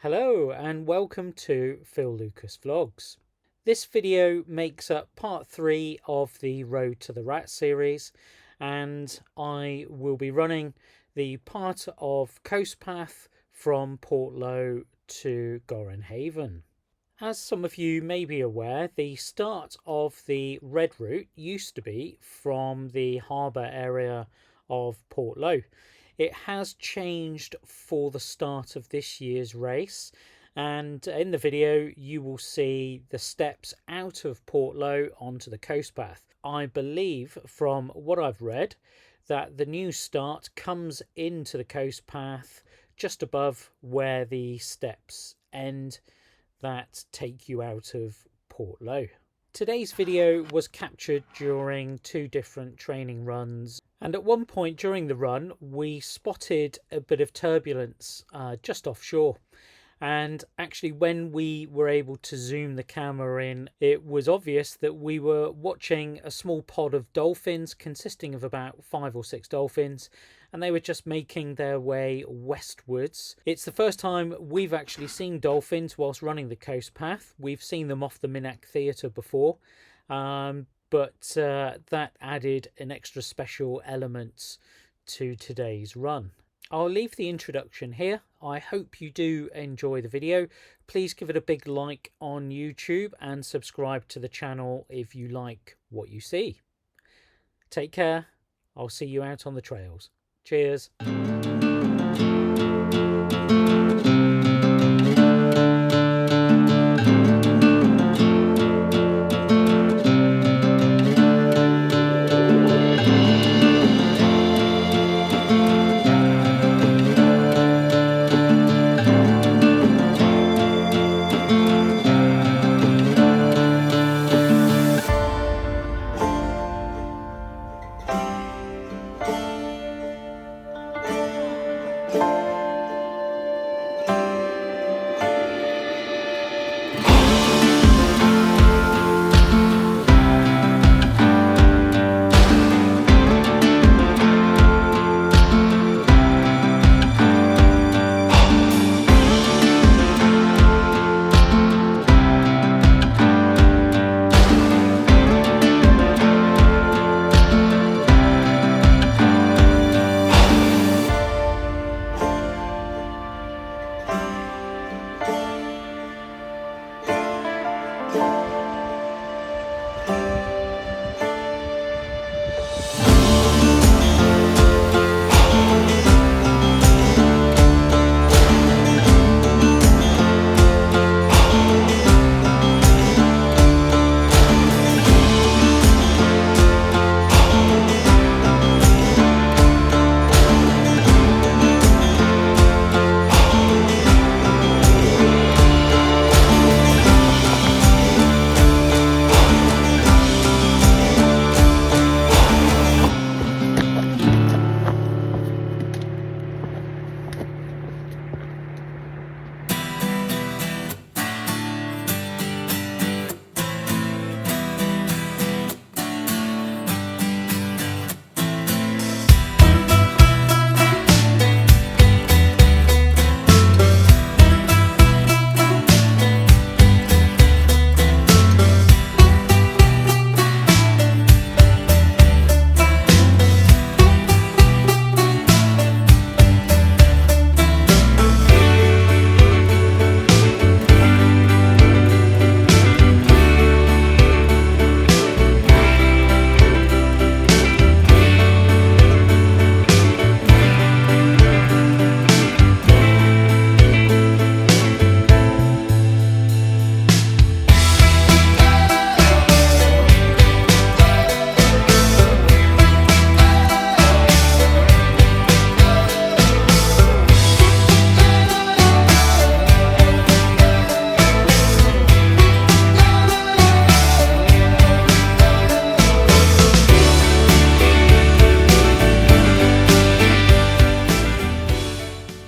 Hello and welcome to Phil Lucas Vlogs. This video makes up part 3 of the Road to the Rat series, and I will be running the part of coast path from Portloe to Gorran Haven. As some of you may be aware, the start of the red route used to be from the harbour area of Portloe. It has changed for the start of this year's race, and in the video you will see the steps out of Portloe onto the coast path. I believe from what I've read that the new start comes into the coast path just above where the steps end that take you out of Portloe. Today's video was captured during 2 different training runs, and at one point during the run we spotted a bit of turbulence just offshore, and actually when we were able to zoom the camera in, it was obvious that we were watching a small pod of dolphins consisting of about 5 or 6 dolphins, and they were just making their way westwards. It's the first time we've actually seen dolphins whilst running the coast path. We've seen them off the Minack Theatre before, but that added an extra special element to today's run. I'll leave the introduction here. I hope you do enjoy the video. Please give it a big like on YouTube and subscribe to the channel if you like what you see. Take care. I'll see you out on the trails. Cheers.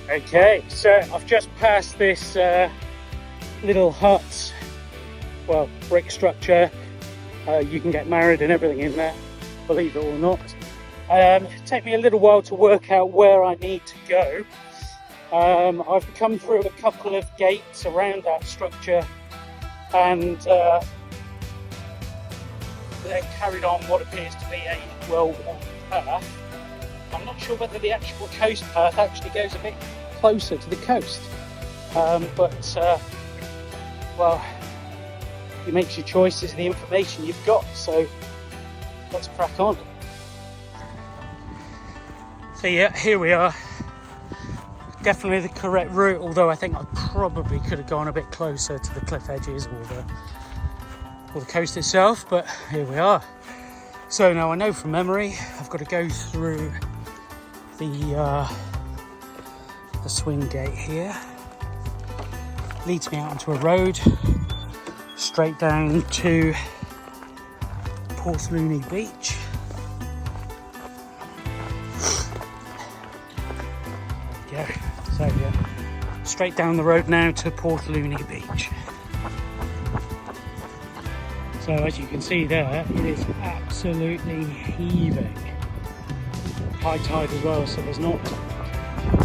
Okay, so I've just passed this little hut, well, brick structure. You can get married and everything in there, believe it or not. It took me a little while to work out where I need to go. I've come through a couple of gates around that structure and then carried on what appears to be a well-worn path. I'm not sure whether the actual coast path actually goes a bit closer to the coast, well, you make your choices of the information you've got, so let's crack on. So yeah, here we are. Definitely the correct route, although I think I probably could have gone a bit closer to the cliff edges or the coast itself, but here we are. So now I know from memory I've got to go through the swing gate here. Leads me out onto a road straight down to Portloe Beach. There we go. So yeah, straight down the road now to Portloe Beach. So as you can see there, it is absolutely heaving. High tide as well, so there's not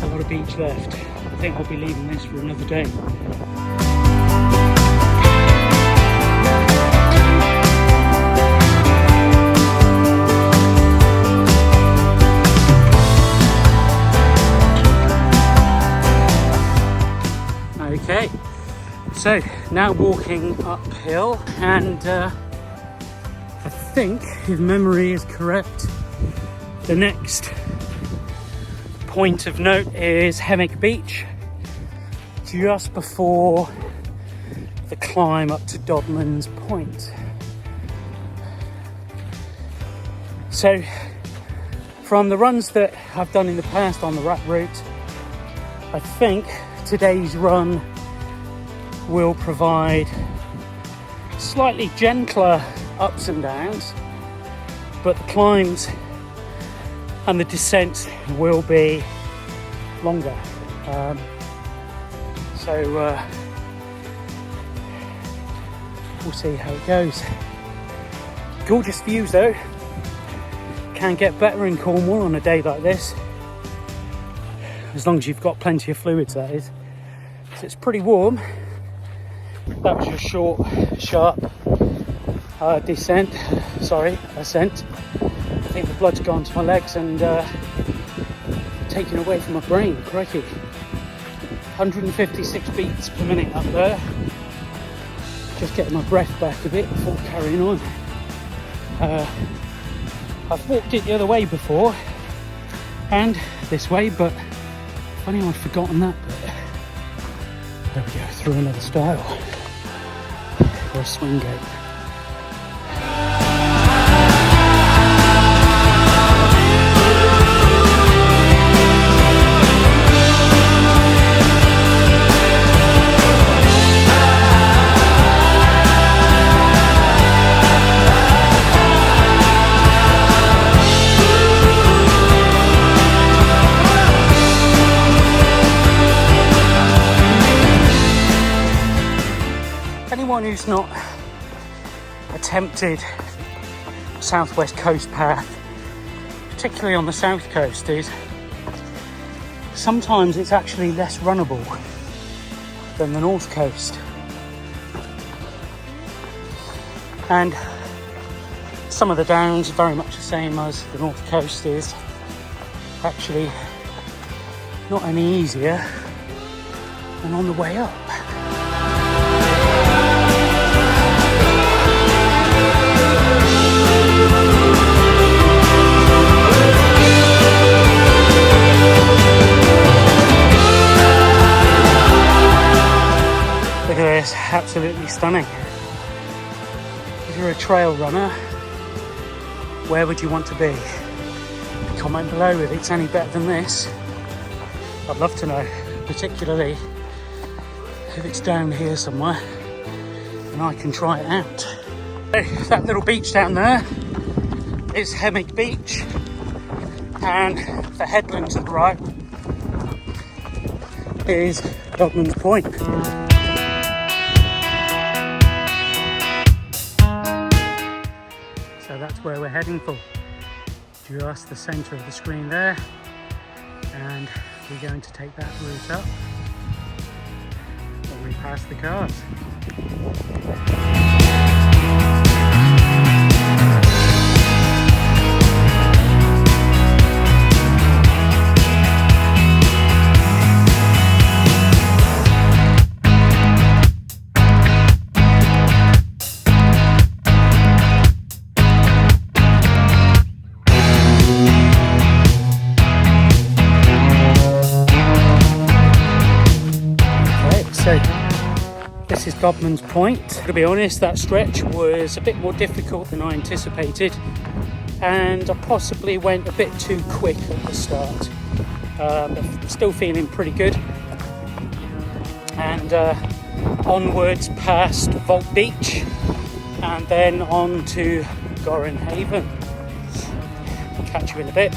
a lot of beach left. I think I'll be leaving this for another day. Okay, so now walking uphill, and I think, if memory is correct, the next point of note is Hammock Beach, just before the climb up to Dodman's Point. So from the runs that I've done in the past on the rat route, I think today's run will provide slightly gentler ups and downs, but the climbs and the descents will be longer. So we'll see how it goes. Gorgeous views though. Can't get better in Cornwall on a day like this, as long as you've got plenty of fluids, that is. So it's pretty warm. That was a short, sharp ascent. I think the blood's gone to my legs and taken away from my brain. Crikey. 156 beats per minute up there. Just getting my breath back a bit before carrying on. I've walked it the other way before and this way, but funny I'd forgotten that bit. There we go, through another stile or a swing gate. Anyone who's not attempted southwest coast path, particularly on the south coast, is sometimes it's actually less runnable than the north coast, and some of the downs are very much the same as the north coast is. Actually not any easier than on the way up. Look at this, absolutely stunning. If you're a trail runner, where would you want to be? Comment below if it's any better than this. I'd love to know, particularly if it's down here somewhere and I can try it out. So, that little beach down there is Hammock Beach, and the headland to the right is Dodman's Point. So that's where we're heading for. Just the centre of the screen there, and We're going to take that route up when we pass the cars. So this is Dodman's Point. To be honest, that stretch was a bit more difficult than I anticipated, and I possibly went a bit too quick at the start. But still feeling pretty good. And onwards past Vault Beach, and then on to Gorran Haven. Catch you in a bit.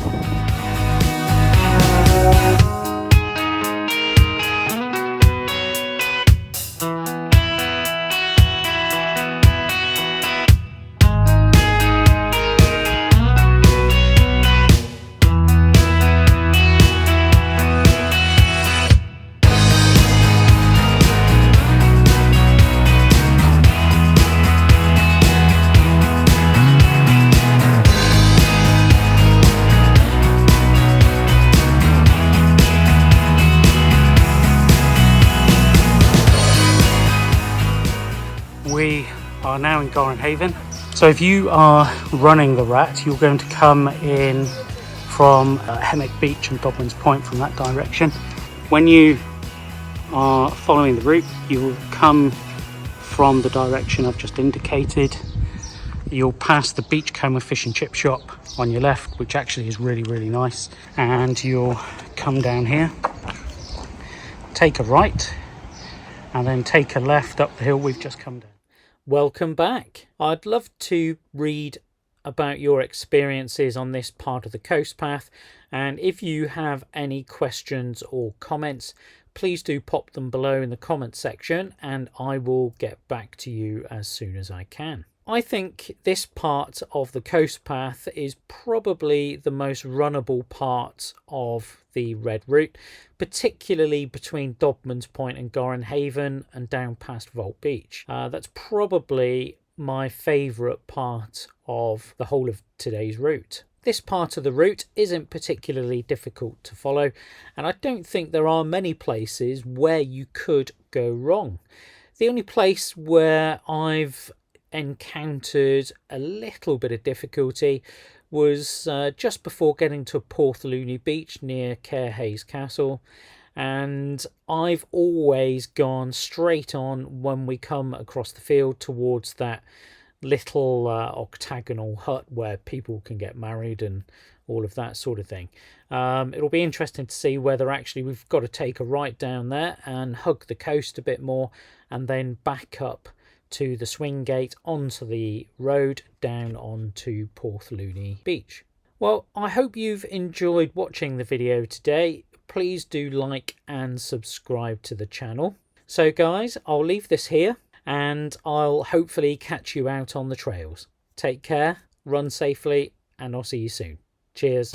We are now in Gorran Haven. So if you are running the Rat, you're going to come in from Hemmock Beach and Dodman's Point from that direction. When you are following the route, you'll come from the direction I've just indicated. You'll pass the Beachcomber fish and chip shop on your left, which actually is really nice, and you'll come down here, take a right, and then take a left up the hill we've just come down. Welcome back. I'd love to read about your experiences on this part of the coast path, and if you have any questions or comments, please do pop them below in the comment section and I will get back to you as soon as I can. I think this part of the coast path is probably the most runnable part of the Red Route, particularly between Dodman's Point and Gorran Haven and down past Vault Beach. That's probably my favourite part of the whole of today's route. This part of the route isn't particularly difficult to follow, and I don't think there are many places where you could go wrong. The only place where I've encountered a little bit of difficulty was just before getting to Portloe Beach near Cairhayes Castle, and I've always gone straight on when we come across the field towards that little octagonal hut where people can get married and all of that sort of thing. It'll be interesting to see whether actually we've got to take a right down there and hug the coast a bit more and then back up to the swing gate onto the road down onto Portloe Beach. Well, I hope you've enjoyed watching the video today. Please do like and subscribe to the channel. So guys, I'll leave this here and I'll hopefully catch you out on the trails. Take care, run safely, and I'll see you soon. Cheers.